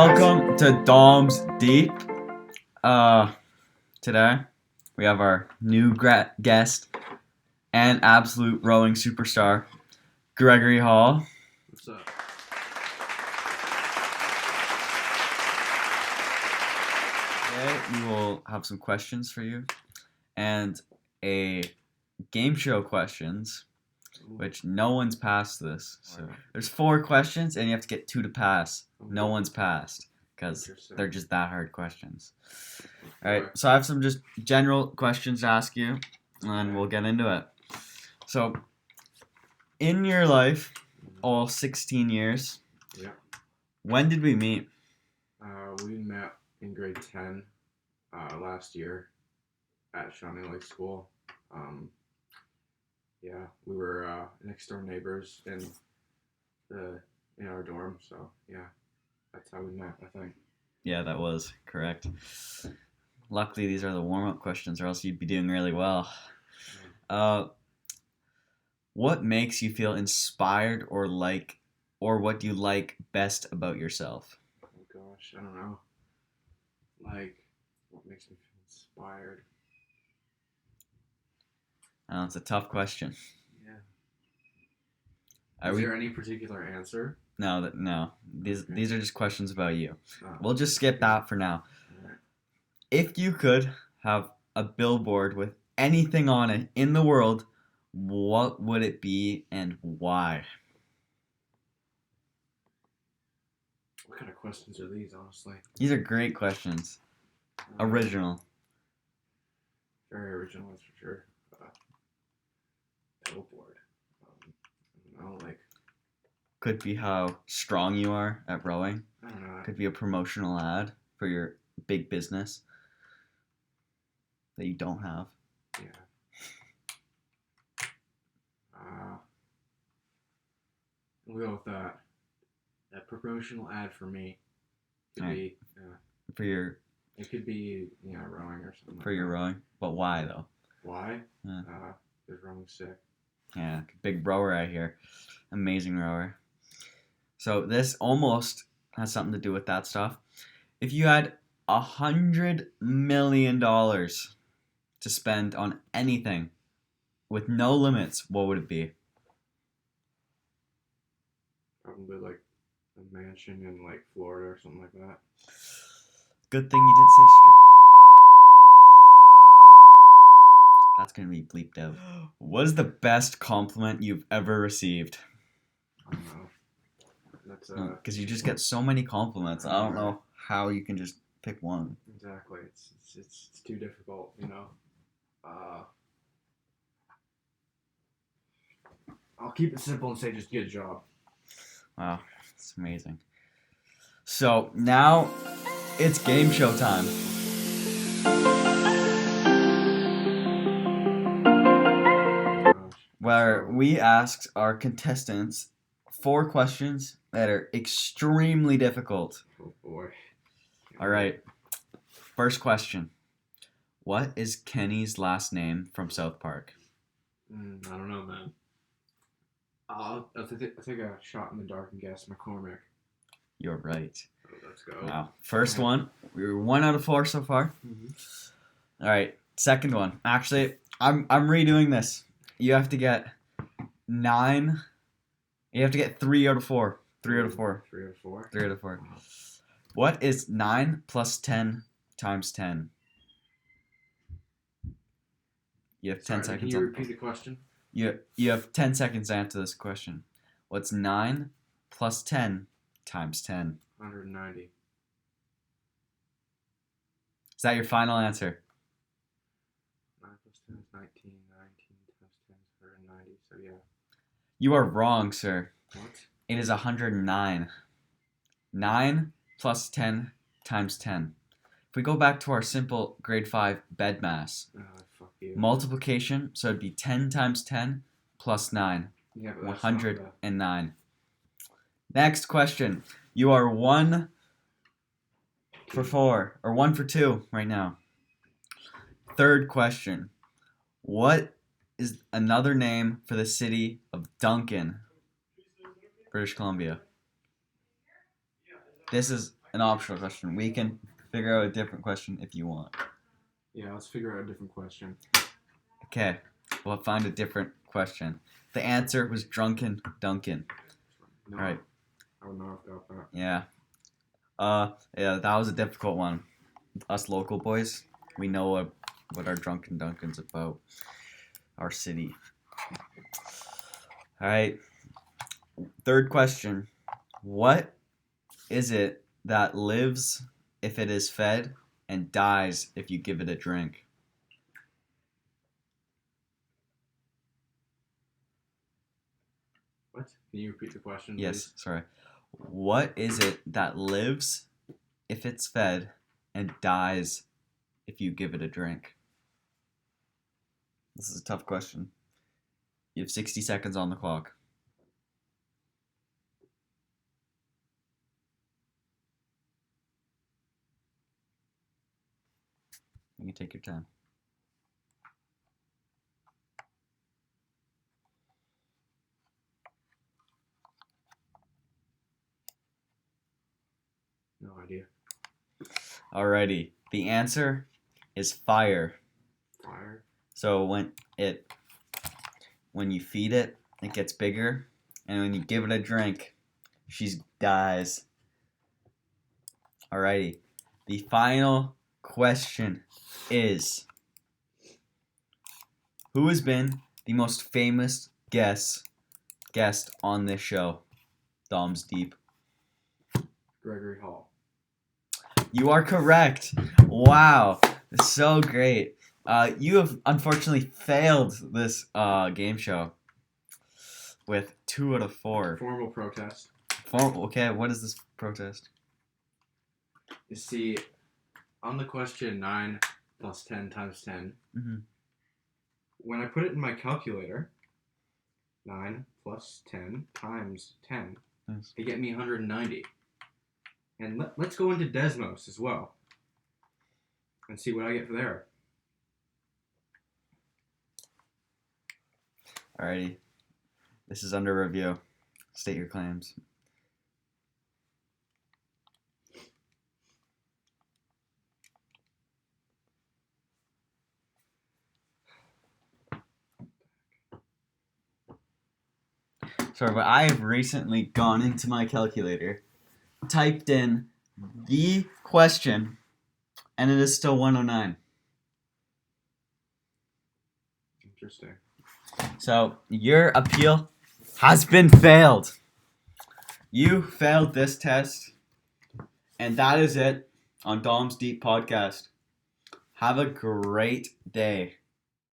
Welcome to Dom's Deep. Today we have our new guest and absolute rowing superstar, Gregory Hall. What's up? Today we will have some questions for you and a game show questions, which no one's passed this. So there's 4 questions and you have to get 2 to pass. No one's passed because they're just that hard questions. All right, so I have some just general questions to ask you, and we'll get into it. So, in your life, all 16 years, Yeah. when did we meet? We met in grade 10 last year at Shawnee Lake School. We were next door neighbors in our dorm, so yeah, that's how we met, I think. Yeah, that was correct. Luckily, these are the warm-up questions, or else you'd be doing really well. What makes you feel inspired or what do you like best about yourself? Oh gosh, I don't know. Like, what makes me feel inspired? It's a tough question. Yeah. Is there any particular answer? No. These are just questions about you. Oh. We'll just skip that for now. Alright. If you could have a billboard with anything on it in the world, what would it be and why? What kind of questions are these, honestly? These are great questions. Original. Very original, that's for sure. Billboard. I don't know, like... Could be how strong you are at rowing. I don't know. Could be a promotional ad for your big business that you don't have. Yeah. We'll go with that. That promotional ad for me could be. For your. It could be rowing or something. For your rowing, but why though? Why? Because rowing's sick. Yeah, big rower out here, amazing rower. So this almost has something to do with that stuff. If you had $100 million to spend on anything with no limits, what would it be? Probably like a mansion in like Florida or something like that. Good thing you didn't say strip. That's gonna be bleeped out. What is the best compliment you've ever received? I don't know. That's because you just get so many compliments. I don't know how you can just pick one. Exactly. It's too difficult, I'll keep it simple and say just get a job. Wow, it's amazing. So now it's game show time. Where we ask our contestants 4 questions that are extremely difficult. Oh boy. All right. First question. What is Kenny's last name from South Park? I don't know, man. I'll take a shot in the dark and guess McCormick. You're right. Oh, let's go. Wow. First one. We were 1 out of 4 so far. Mm-hmm. All right. Second one. Actually, I'm redoing this. You have to get 9. You have to get 3 out of 4. 3 out of 4. 3 out of 4. 3 out of 4. What is 9 plus 10 times 10? You have 10 seconds. Can you repeat the question? You have 10 seconds to answer this question. What's 9 plus 10 times 10? 190. Is that your final answer? 9 plus 10 is 19. 19 times 10 is 190. So yeah. You are wrong, sir. What? It is 109. 9 plus 10 times 10. If we go back to our simple grade 5 bed mass, fuck you. multiplication, so it'd be 10 times 10 plus 9. Yeah, but 109. Next question. You are 1 for 4, or 1 for 2 right now. Third question. What is another name for the city of Duncan, British Columbia? This is an optional question. We can figure out a different question if you want. Yeah, let's figure out a different question. Okay, we'll find a different question. The answer was Drunken Duncan. No, Right. I would not have got that. Yeah. Yeah, that was a difficult one. Us local boys, we know what our Drunken Duncan's about. Our city. All right. Third question. What is it that lives if it is fed and dies if you give it a drink? What? Can you repeat the question, Yes, please? sorry. What is it that lives if it's fed and dies if you give it a drink? This is a tough question. You have 60 seconds on the clock. You can take your time. No idea. Alrighty. The answer is fire. Fire? So when you feed it, it gets bigger, and when you give it a drink, she dies. Alrighty. The final question is, who has been the most famous guest on this show? Dom's Deep. Gregory Hall. You are correct. Wow. So great. You have unfortunately failed this game show with 2 out of 4. Formal protest. Okay, what is this protest? You see, on the question 9 plus 10 times 10, Mhm. when I put it in my calculator, 9 plus 10 times 10, Yes. they get me 190. And let's go into Desmos as well and see what I get for there. Alrighty. This is under review. State your claims. Sorry, but I have recently gone into my calculator, typed in the question, and it is still 109. Interesting. So your appeal has been failed. You failed this test, and that is it on Dom's Deep Podcast. Have a great day.